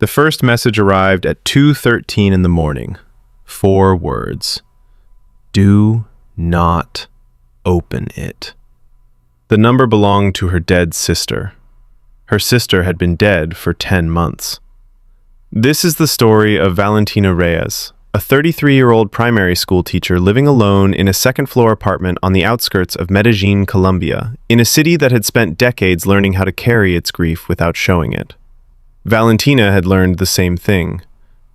The first message arrived at 2:13 in the morning. 4 words. Do not open it. The number belonged to her dead sister. Her sister had been dead for 10 months. This is the story of Valentina Reyes, a 33-year-old primary school teacher living alone in a second-floor apartment on the outskirts of Medellín, Colombia, in a city that had spent decades learning how to carry its grief without showing it. Valentina had learned the same thing.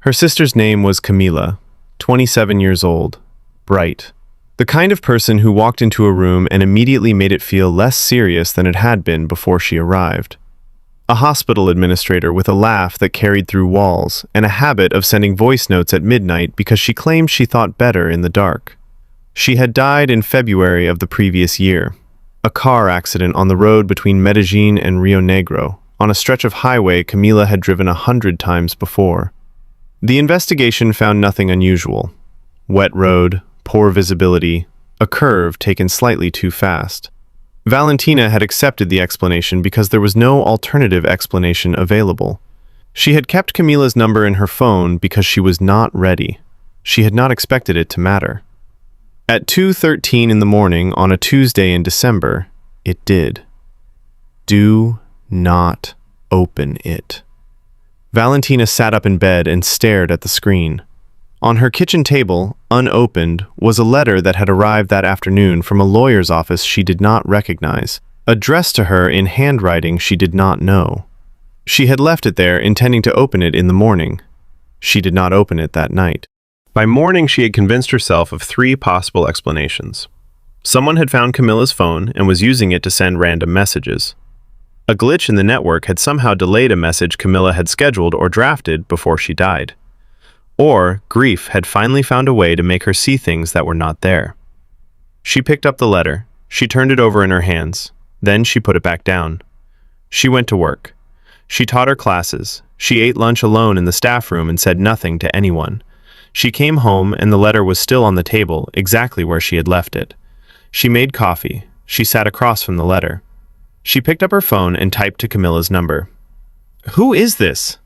Her sister's name was Camila, 27 years old, bright. The kind of person who walked into a room and immediately made it feel less serious than it had been before she arrived. A hospital administrator with a laugh that carried through walls and a habit of sending voice notes at midnight because she claimed she thought better in the dark. She had died in February of the previous year. A car accident on the road between Medellín and Rio Negro, on a stretch of highway Camila had driven 100 times before. The investigation found nothing unusual. Wet road, poor visibility, a curve taken slightly too fast. Valentina had accepted the explanation because there was no alternative explanation available. She had kept Camila's number in her phone because she was not ready. She had not expected it to matter. At 2:13 in the morning on a Tuesday in December, it did. Do not open it. Valentina sat up in bed and stared at the screen. On her kitchen table, unopened, was a letter that had arrived that afternoon from a lawyer's office she did not recognize, addressed to her in handwriting she did not know. She had left it there, intending to open it in the morning. She did not open it that night. By morning, she had convinced herself of 3 possible explanations. Someone had found Camila's phone and was using it to send random messages. A glitch in the network had somehow delayed a message Camila had scheduled or drafted before she died. Or grief had finally found a way to make her see things that were not there. She picked up the letter. She turned it over in her hands. Then she put it back down. She went to work. She taught her classes. She ate lunch alone in the staff room and said nothing to anyone. She came home and the letter was still on the table, exactly where she had left it. She made coffee. She sat across from the letter. She picked up her phone and typed to Camila's number. "Who is this?"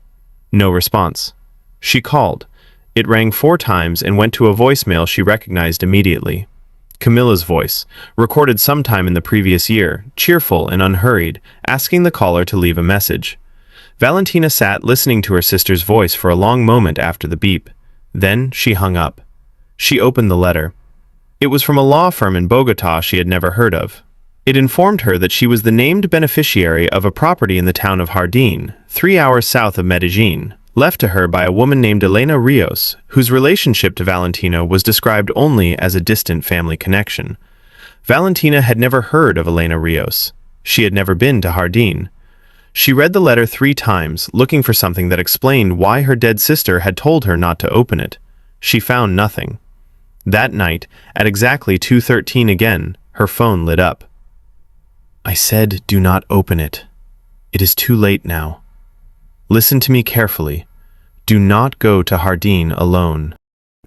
No response. She called. It rang 4 times and went to a voicemail she recognized immediately. Camila's voice, recorded sometime in the previous year, cheerful and unhurried, asking the caller to leave a message. Valentina sat listening to her sister's voice for a long moment after the beep. Then she hung up. She opened the letter. It was from a law firm in Bogotá she had never heard of. It informed her that she was the named beneficiary of a property in the town of Jardín, 3 hours south of Medellín, left to her by a woman named Elena Rios, whose relationship to Valentina was described only as a distant family connection. Valentina had never heard of Elena Rios. She had never been to Jardín. She read the letter 3 times, looking for something that explained why her dead sister had told her not to open it. She found nothing. That night, at exactly 2:13 again, her phone lit up. "I said do not open it. It is too late now. Listen to me carefully. Do not go to Jardín alone."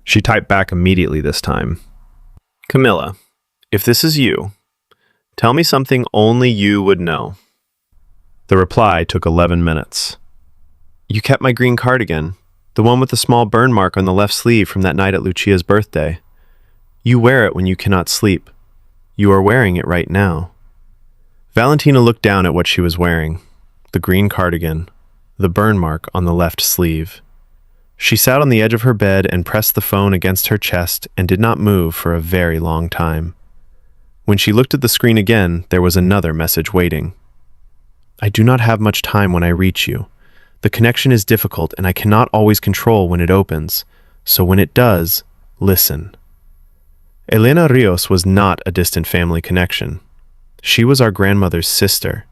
She typed back immediately this time. "Camila, if this is you, tell me something only you would know." The reply took 11 minutes. "You kept my green cardigan, the one with the small burn mark on the left sleeve from that night at Lucia's birthday. You wear it when you cannot sleep. You are wearing it right now." Valentina looked down at what she was wearing, the green cardigan, the burn mark on the left sleeve. She sat on the edge of her bed and pressed the phone against her chest and did not move for a very long time. When she looked at the screen again, there was another message waiting. "I do not have much time when I reach you. The connection is difficult and I cannot always control when it opens, so when it does, listen." Elena Rios was not a distant family connection. She was our grandmother's sister.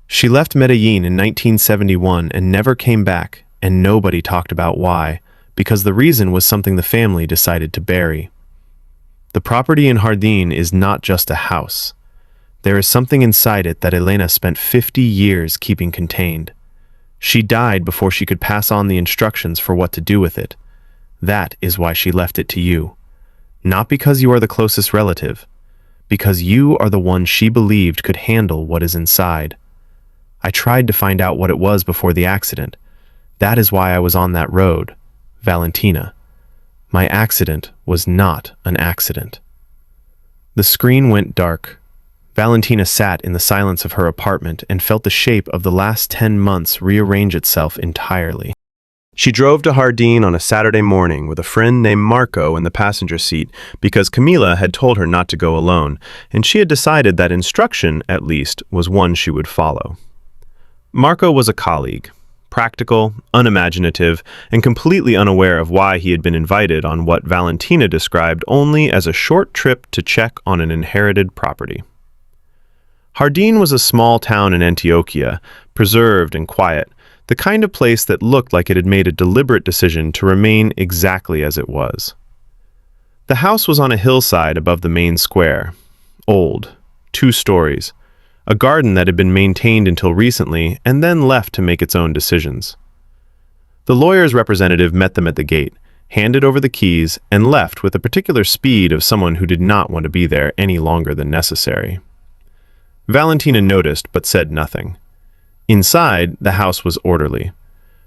She left Medellín in 1971 and never came back, and nobody talked about why, because the reason was something the family decided to bury. The property in Jardín is not just a house. There is something inside it that Elena spent 50 years keeping contained. She died before she could pass on the instructions for what to do with it. That is why she left it to you. Not because you are the closest relative, because you are the one she believed could handle what is inside. I tried to find out what it was before the accident. That is why I was on that road, Valentina. My accident was not an accident." The screen went dark. Valentina sat in the silence of her apartment and felt the shape of the last 10 months rearrange itself entirely. She drove to Jardín on a Saturday morning with a friend named Marco in the passenger seat because Camila had told her not to go alone, and she had decided that instruction, at least, was one she would follow. Marco was a colleague, practical, unimaginative, and completely unaware of why he had been invited on what Valentina described only as a short trip to check on an inherited property. Jardín was a small town in Antioquia, preserved and quiet, the kind of place that looked like it had made a deliberate decision to remain exactly as it was. The house was on a hillside above the main square, old, 2 stories, a garden that had been maintained until recently and then left to make its own decisions. The lawyer's representative met them at the gate, handed over the keys, and left with the particular speed of someone who did not want to be there any longer than necessary. Valentina noticed but said nothing. Inside, the house was orderly.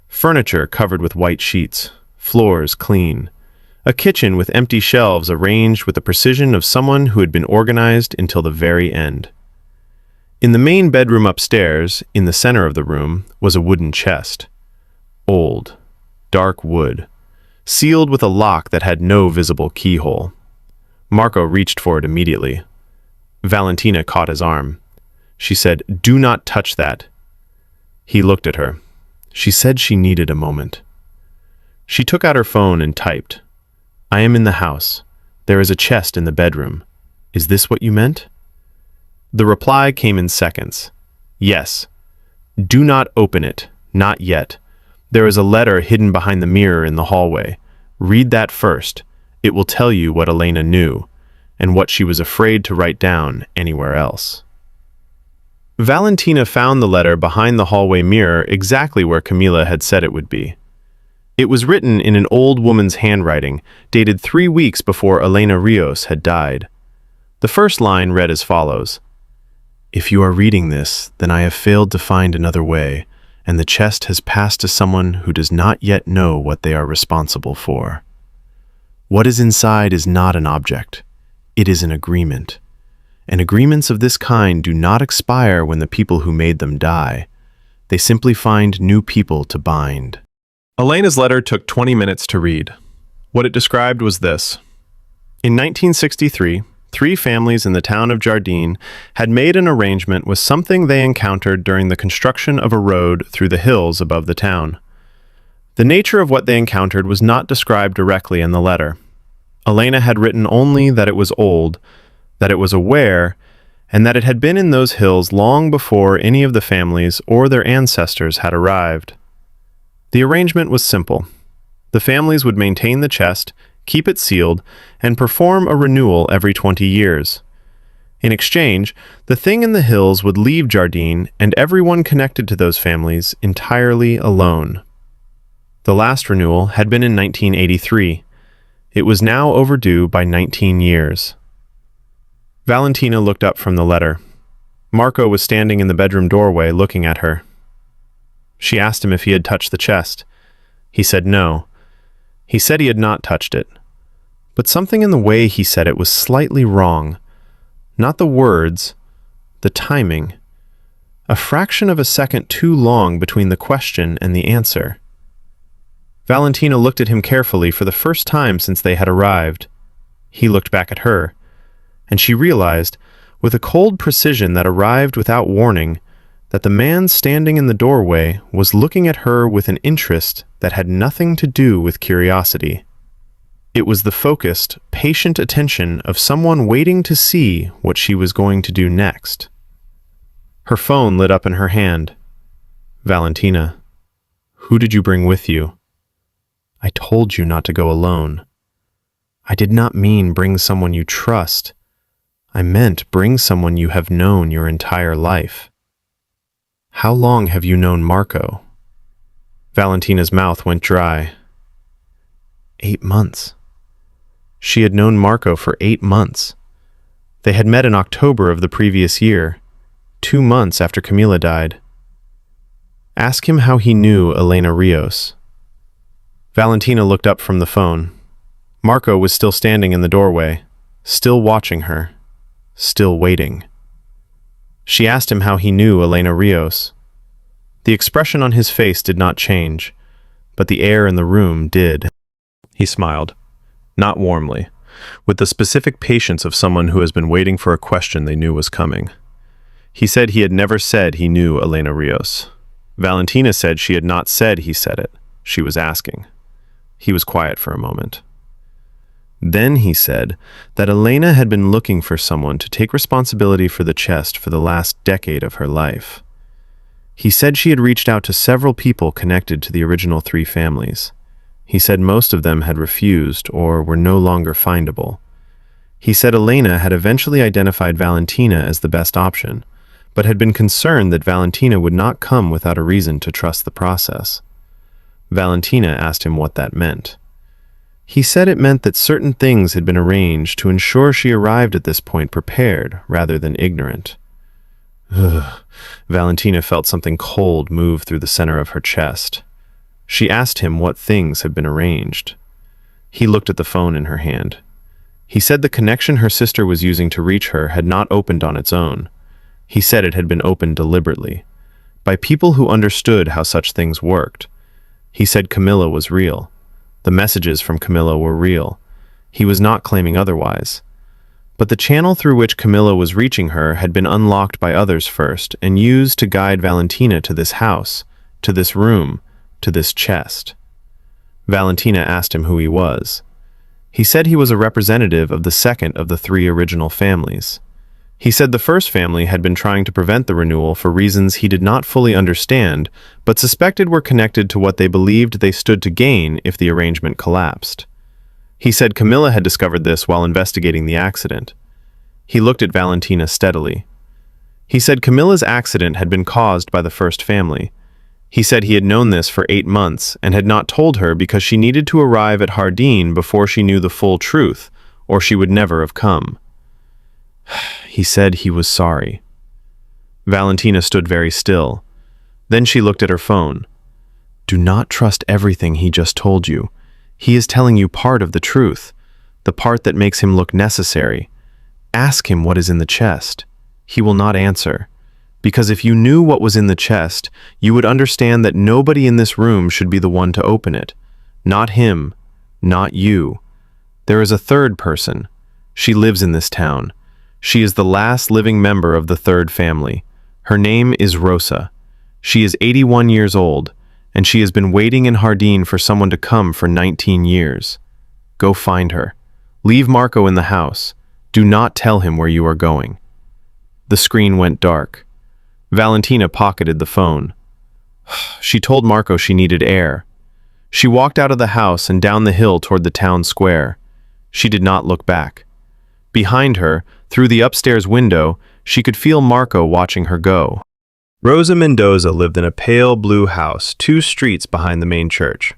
Furniture covered with white sheets, floors clean, a kitchen with empty shelves arranged with the precision of someone who had been organized until the very end. In the main bedroom upstairs, in the center of the room, was a wooden chest. Old, dark wood, sealed with a lock that had no visible keyhole. Marco reached for it immediately. Valentina caught his arm. She said, "Do not touch that." He looked at her. She said she needed a moment. She took out her phone and typed, "I am in the house. There is a chest in the bedroom. Is this what you meant?" The reply came in seconds. "Yes. Do not open it. Not yet. There is a letter hidden behind the mirror in the hallway. Read that first. It will tell you what Elena knew, and what she was afraid to write down anywhere else." Valentina found the letter behind the hallway mirror exactly where Camila had said it would be. It was written in an old woman's handwriting, dated 3 weeks before Elena Rios had died. The first line read as follows: "If you are reading this, then I have failed to find another way, and the chest has passed to someone who does not yet know what they are responsible for. What is inside is not an object. It is an agreement. And agreements of this kind do not expire when the people who made them die. They simply find new people to bind." Elena's letter took 20 minutes to read. What it described was this: in 1963, 3 families in the town of Jardín had made an arrangement with something they encountered during the construction of a road through the hills above the town. The nature of what they encountered was not described directly in the letter. Elena had written only that it was old, that it was aware, and that it had been in those hills long before any of the families or their ancestors had arrived. The arrangement was simple. The families would maintain the chest, keep it sealed, and perform a renewal every 20 years. In exchange, the thing in the hills would leave Jardín and everyone connected to those families entirely alone. The last renewal had been in 1983. It was now overdue by 19 years. Valentina looked up from the letter. Marco was standing in the bedroom doorway looking at her. She asked him if he had touched the chest. He said no. He said he had not touched it. But something in the way he said it was slightly wrong. Not the words, the timing. A fraction of a second too long between the question and the answer. Valentina looked at him carefully for the first time since they had arrived. He looked back at her, and she realized, with a cold precision that arrived without warning, that the man standing in the doorway was looking at her with an interest that had nothing to do with curiosity. It was the focused, patient attention of someone waiting to see what she was going to do next. Her phone lit up in her hand. "Valentina, who did you bring with you? I told you not to go alone. I did not mean bring someone you trust. I meant bring someone you have known your entire life. How long have you known Marco?" Valentina's mouth went dry. 8 months. She had known Marco for 8 months. They had met in October of the previous year, 2 months after Camila died. Ask him how he knew Elena Rios. Valentina looked up from the phone. Marco was still standing in the doorway, still watching her, still waiting. She asked him how he knew Elena Rios. The expression on his face did not change, but the air in the room did. He smiled, not warmly, with the specific patience of someone who has been waiting for a question they knew was coming. He said he had never said he knew Elena Rios. Valentina said she had not said he said it. She was asking. He was quiet for a moment. Then he said that Elena had been looking for someone to take responsibility for the chest for the last decade of her life. He said she had reached out to several people connected to the original 3 families. He said most of them had refused or were no longer findable. He said Elena had eventually identified Valentina as the best option, but had been concerned that Valentina would not come without a reason to trust the process. Valentina asked him what that meant. He said it meant that certain things had been arranged to ensure she arrived at this point prepared rather than ignorant. Ugh. Valentina felt something cold move through the center of her chest. She asked him what things had been arranged. He looked at the phone in her hand. He said the connection her sister was using to reach her had not opened on its own. He said it had been opened deliberately, by people who understood how such things worked. He said Camila was real. The messages from Camila were real. He was not claiming otherwise. But the channel through which Camila was reaching her had been unlocked by others first and used to guide Valentina to this house, to this room, to this chest. Valentina asked him who he was. He said he was a representative of the second of the 3 original families. He said the first family had been trying to prevent the renewal for reasons he did not fully understand, but suspected were connected to what they believed they stood to gain if the arrangement collapsed. He said Camila had discovered this while investigating the accident. He looked at Valentina steadily. He said Camila's accident had been caused by the first family. He said he had known this for 8 months and had not told her because she needed to arrive at Jardín before she knew the full truth, or she would never have come. He said he was sorry. Valentina stood very still. Then she looked at her phone. Do not trust everything he just told you. He is telling you part of the truth, the part that makes him look necessary. Ask him what is in the chest. He will not answer. Because if you knew what was in the chest, you would understand that nobody in this room should be the one to open it. Not him, not you. There is a third person. She lives in this town. She is the last living member of the 3rd family. Her name is Rosa. She is 81 years old, and she has been waiting in Jardín for someone to come for 19 years. Go find her. Leave Marco in the house. Do not tell him where you are going. The screen went dark. Valentina pocketed the phone. She told Marco she needed air. She walked out of the house and down the hill toward the town square. She did not look back. Behind her, through the upstairs window, she could feel Marco watching her go. Rosa Mendoza lived in a pale blue house 2 streets behind the main church.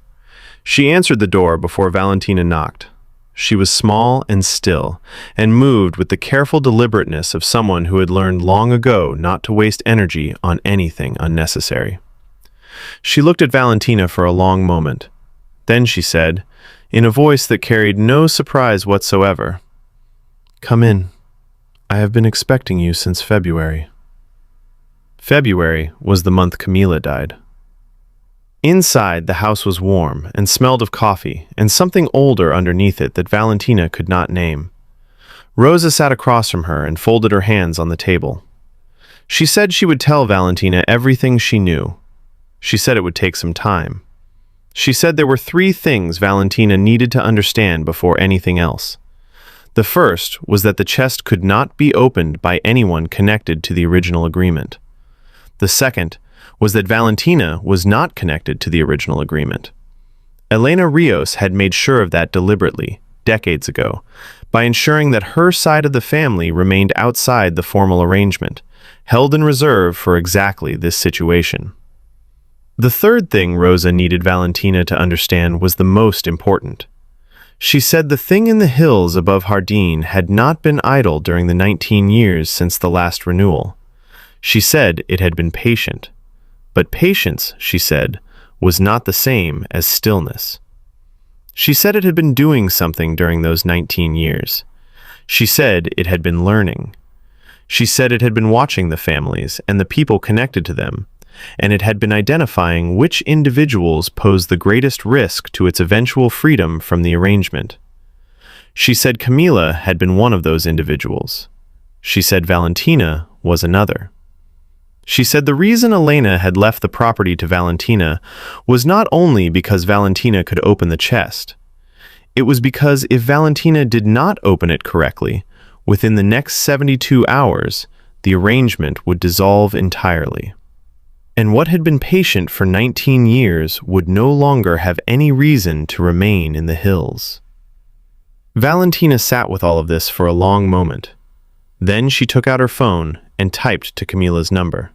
She answered the door before Valentina knocked. She was small and still, and moved with the careful deliberateness of someone who had learned long ago not to waste energy on anything unnecessary. She looked at Valentina for a long moment. Then she said, in a voice that carried no surprise whatsoever, "Come in. I have been expecting you since February." February was the month Camila died. Inside, the house was warm and smelled of coffee and something older underneath it that Valentina could not name. Rosa sat across from her and folded her hands on the table. She said she would tell Valentina everything she knew. She said it would take some time. She said there were 3 things Valentina needed to understand before anything else. The first was that the chest could not be opened by anyone connected to the original agreement. The second was that Valentina was not connected to the original agreement. Elena Rios had made sure of that deliberately, decades ago, by ensuring that her side of the family remained outside the formal arrangement, held in reserve for exactly this situation. The third thing Rosa needed Valentina to understand was the most important. She said the thing in the hills above Jardín had not been idle during the 19 years since the last renewal. She said it had been patient. But patience, she said, was not the same as stillness. She said it had been doing something during those 19 years. She said it had been learning. She said it had been watching the families and the people connected to them, and it had been identifying which individuals posed the greatest risk to its eventual freedom from the arrangement. She said Camila had been one of those individuals. She said Valentina was another. She said the reason Elena had left the property to Valentina was not only because Valentina could open the chest. It was because if Valentina did not open it correctly, within the next 72 hours, the arrangement would dissolve entirely. And what had been patient for 19 years would no longer have any reason to remain in the hills. Valentina sat with all of this for a long moment. Then she took out her phone and typed to Camila's number.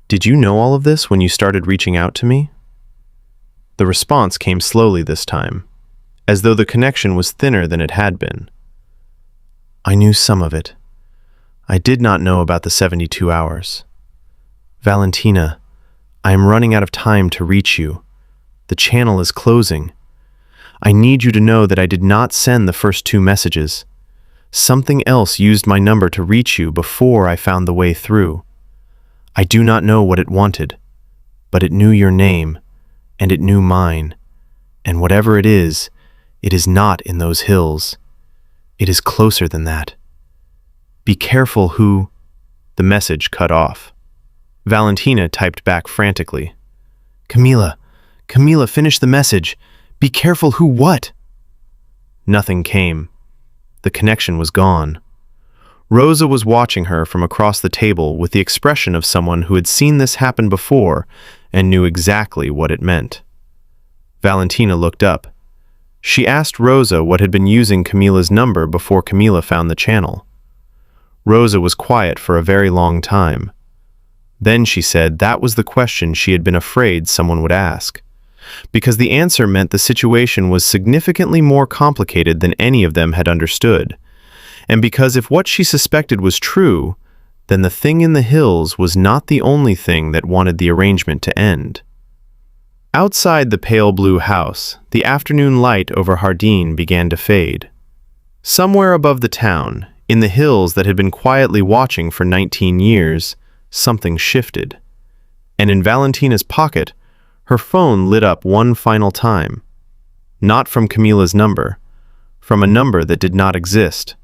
"Did you know all of this when you started reaching out to me?" The response came slowly this time, as though the connection was thinner than it had been. "I knew some of it. I did not know about the 72 hours. Valentina, I am running out of time to reach you. The channel is closing. I need you to know that I did not send the first 2 messages. Something else used my number to reach you before I found the way through. I do not know what it wanted, but it knew your name, and it knew mine. And whatever it is not in those hills. It is closer than that. Be careful who—" The message cut off. Valentina typed back frantically. Camila, finish the message. Be careful who what?" Nothing came. The connection was gone. Rosa was watching her from across the table with the expression of someone who had seen this happen before and knew exactly what it meant. Valentina looked up. She asked Rosa what had been using Camila's number before Camila found the channel. Rosa was quiet for a very long time. Then she said that was the question she had been afraid someone would ask, because the answer meant the situation was significantly more complicated than any of them had understood, and because if what she suspected was true, then the thing in the hills was not the only thing that wanted the arrangement to end. Outside the pale blue house, the afternoon light over Jardín began to fade. Somewhere above the town, in the hills that had been quietly watching for 19 years, something shifted. And in Valentina's pocket, her phone lit up one final time. Not from Camila's number, from a number that did not exist.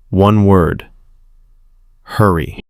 One word. Hurry.